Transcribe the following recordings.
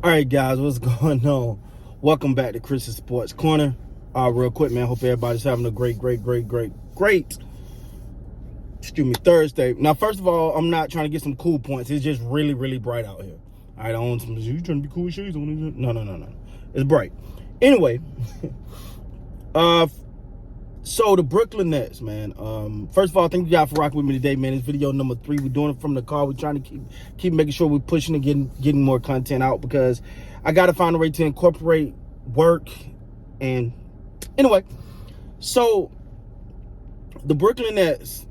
All right, guys, what's going on? Welcome back to Chris's Sports Corner. Real quick, man. Hope everybody's having a great, Thursday. Now, first of all, I'm not trying to get some cool points. It's just really, really bright out here. All right, I don't want some. You trying to be cool with shades on? No. It's bright. Anyway, so the Brooklyn Nets, man. First of all, thank you guys for rocking with me today, man. It's video number 3. We're doing it from the car. We're trying to keep making sure we're pushing and getting more content out because I got to find a way to incorporate work. And anyway, so the Brooklyn Nets,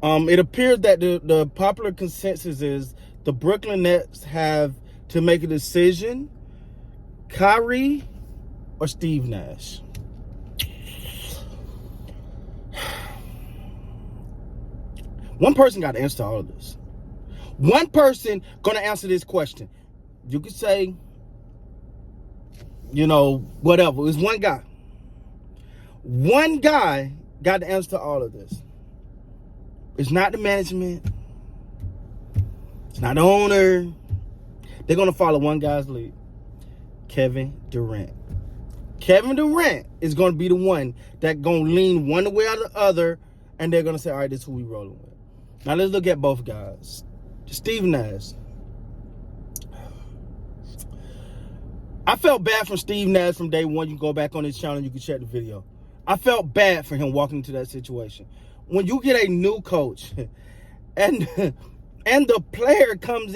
it appears that the popular consensus is the Brooklyn Nets have to make a decision: Kyrie or Steve Nash. One person got to answer all of this. One person going to answer this question. You could say, whatever. It's one guy. One guy got to answer all of this. It's not the management. It's not the owner. They're going to follow one guy's lead. Kevin Durant. Kevin Durant is going to be the one that going to lean one way or the other, and they're going to say, all right, this is who we rolling with. Now, let's look at both guys. Steve Nash. I felt bad for Steve Nash from day one. You can go back on his channel and you can check the video. I felt bad for him walking into that situation. When you get a new coach and the player comes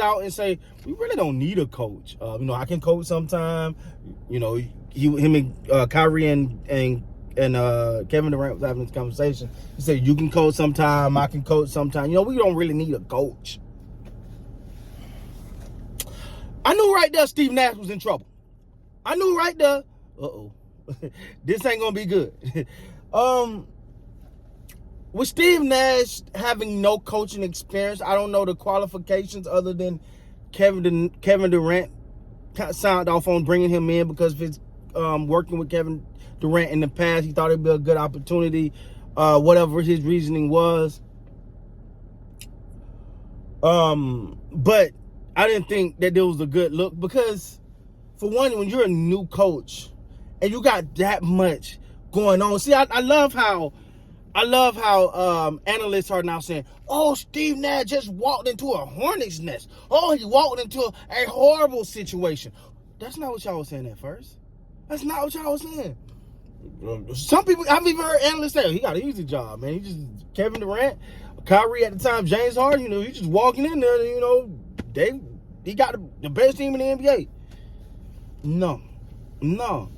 out and say, we really don't need a coach. I can coach sometime. Him and Kyrie and Kevin Durant was having this conversation. He said, you can coach sometime, I can coach sometime. We don't really need a coach. I knew right there Steve Nash was in trouble. I knew right there, this ain't gonna be good. With Steve Nash having no coaching experience, I don't know the qualifications other than Kevin Durant signed off on bringing him in because of his working with Kevin Durant in the past. He thought it'd be a good opportunity, whatever his reasoning was. But I didn't think that there was a good look because, for one, when you're a new coach and you got that much going on. See, I love how analysts are now saying, oh, Steve Nash just walked into a hornet's nest. Oh, he walked into a horrible situation. That's not what y'all was saying at first. That's not what y'all was saying. Some people, I've even heard analysts say, he got an easy job, man. He just, Kevin Durant, Kyrie at the time, James Harden, he just walking in there, he got the best team in the NBA. No.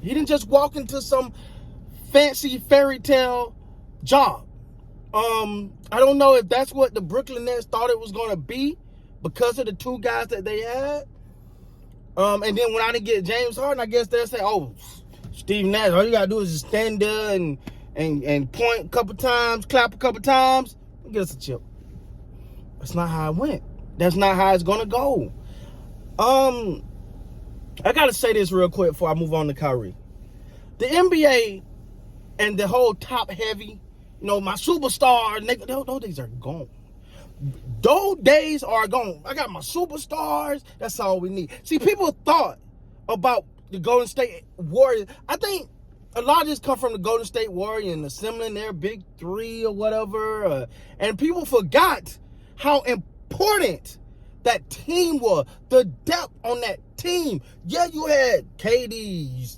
He didn't just walk into some fancy fairy tale job. I don't know if that's what the Brooklyn Nets thought it was going to be because of the two guys that they had. And then when I didn't get James Harden, I guess they'll say, oh, Steve Nash, all you got to do is just stand there and point a couple times, clap a couple times, and get us a chip. That's not how it went. That's not how it's going to go. I got to say this real quick before I move on to Kyrie. The NBA and the whole top-heavy, my superstar, those days are gone. Those days are gone. I got my superstars. That's all we need. See, people thought about the Golden State Warriors. I think a lot of this come from the Golden State Warriors and assembling their big three or whatever. And people forgot how important that team was. The depth on that team. Yeah, you had KD,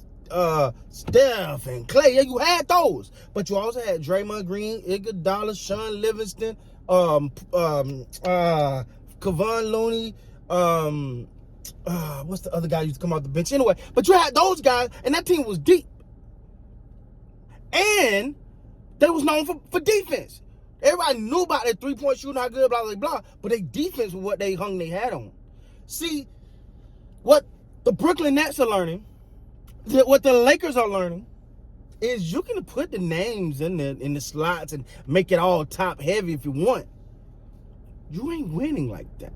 Steph, and Clay. Yeah, you had those. But you also had Draymond Green, Iguodala, Sean Livingston, Kevon Looney, what's the other guy who used to come off the bench? Anyway, but you had those guys, and that team was deep. And they was known for defense. Everybody knew about their three-point shooting, how good, blah, blah, blah. But their defense was what they hung their hat on. See, what the Brooklyn Nets are learning, what the Lakers are learning, is you can put the names in the slots and make it all top heavy if you want. You ain't winning like that.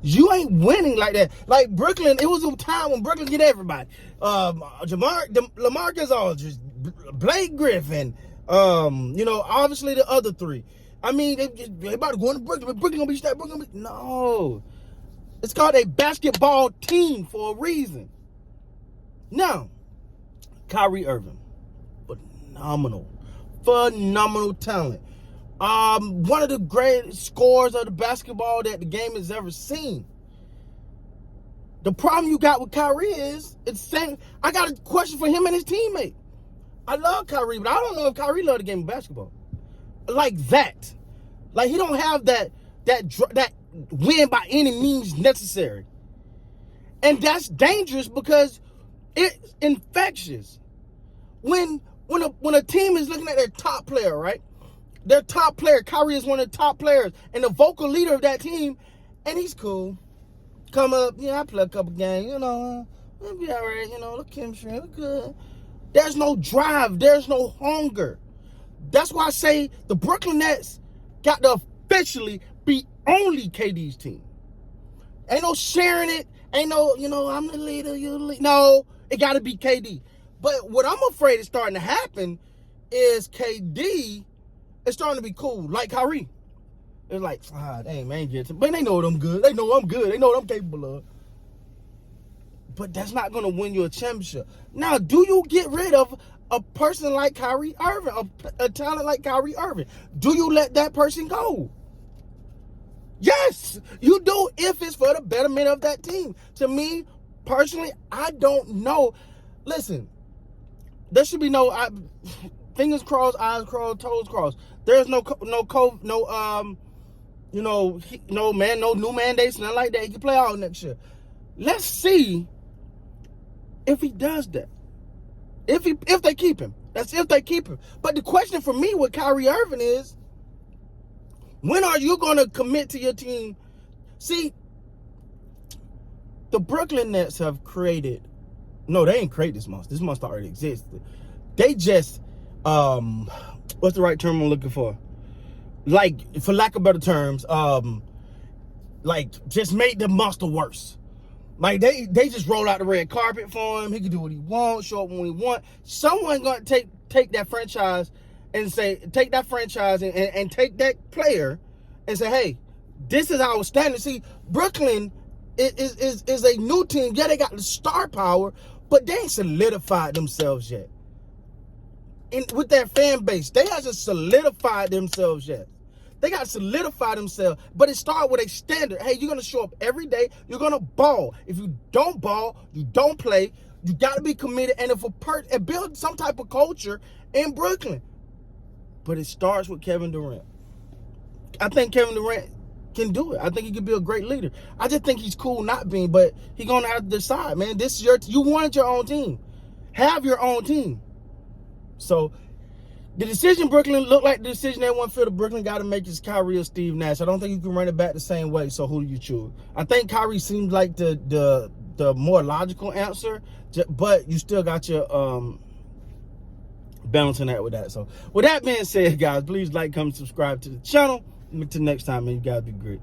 You ain't winning like that. Like Brooklyn, it was a time when Brooklyn get everybody. LaMarcus Aldridge, Blake Griffin, obviously the other three. I mean, they about to go into Brooklyn. Brooklyn gonna be that. Brooklyn gonna be no. It's called a basketball team for a reason. Now, Kyrie Irving, phenomenal talent. One of the greatest scorers of the basketball that the game has ever seen. The problem you got with Kyrie is, it's saying, I got a question for him and his teammate. I love Kyrie, but I don't know if Kyrie loves the game of basketball like that. Like, he don't have that win by any means necessary. And that's dangerous because it's infectious. When a team is looking at their top player, right? Their top player, Kyrie is one of the top players and the vocal leader of that team, and he's cool. Come up, I play a couple games, it'll be all right, the chemistry, it's good. There's no drive, there's no hunger. That's why I say the Brooklyn Nets got to officially be only KD's team. Ain't no sharing it, ain't no, I'm the leader, you're the leader. No, it got to be KD. But what I'm afraid is starting to happen is KD is starting to be cool, like Kyrie. It's like, dang, man, but they know I'm good. They know I'm good. They know what I'm capable of. But that's not going to win you a championship. Now, do you get rid of a person like Kyrie Irving, a talent like Kyrie Irving? Do you let that person go? Yes, you do, if it's for the betterment of that team. To me, personally, I don't know. Listen, there should be no fingers crossed, eyes crossed, toes crossed. There's no new mandates, nothing like that. He can play all next year. Let's see if he does that. If they keep him. That's if they keep him. But the question for me with Kyrie Irving is, when are you going to commit to your team? See, the Brooklyn Nets have created, no, they ain't created this monster. This monster already existed. They just, what's the right term I'm looking for? Like, for lack of better terms, just made the monster worse. Like, they just roll out the red carpet for him. He can do what he wants, show up when he wants. Someone gonna take that franchise and take that player and say, hey, this is our standard. See, Brooklyn is a new team. Yeah, they got the star power, but they ain't solidified themselves yet. And with their fan base, they hasn't solidified themselves yet. They got to solidify themselves, but it started with a standard. Hey, you're going to show up every day. You're going to ball. If you don't ball, you don't play. You got to be committed and and build some type of culture in Brooklyn. But it starts with Kevin Durant. I think Kevin Durant can do it. I think he can be a great leader. I just think he's cool not being, but he's going to have to decide, man. This is you wanted your own team. Have your own team. So, the decision Brooklyn looked like the decision everyone feel the Brooklyn got to make is Kyrie or Steve Nash. I don't think you can run it back the same way. So who do you choose? I think Kyrie seems like the more logical answer, but you still got your balancing that with that. So with that being said, guys, please like, comment, subscribe to the channel. Until next time, man, you guys be great.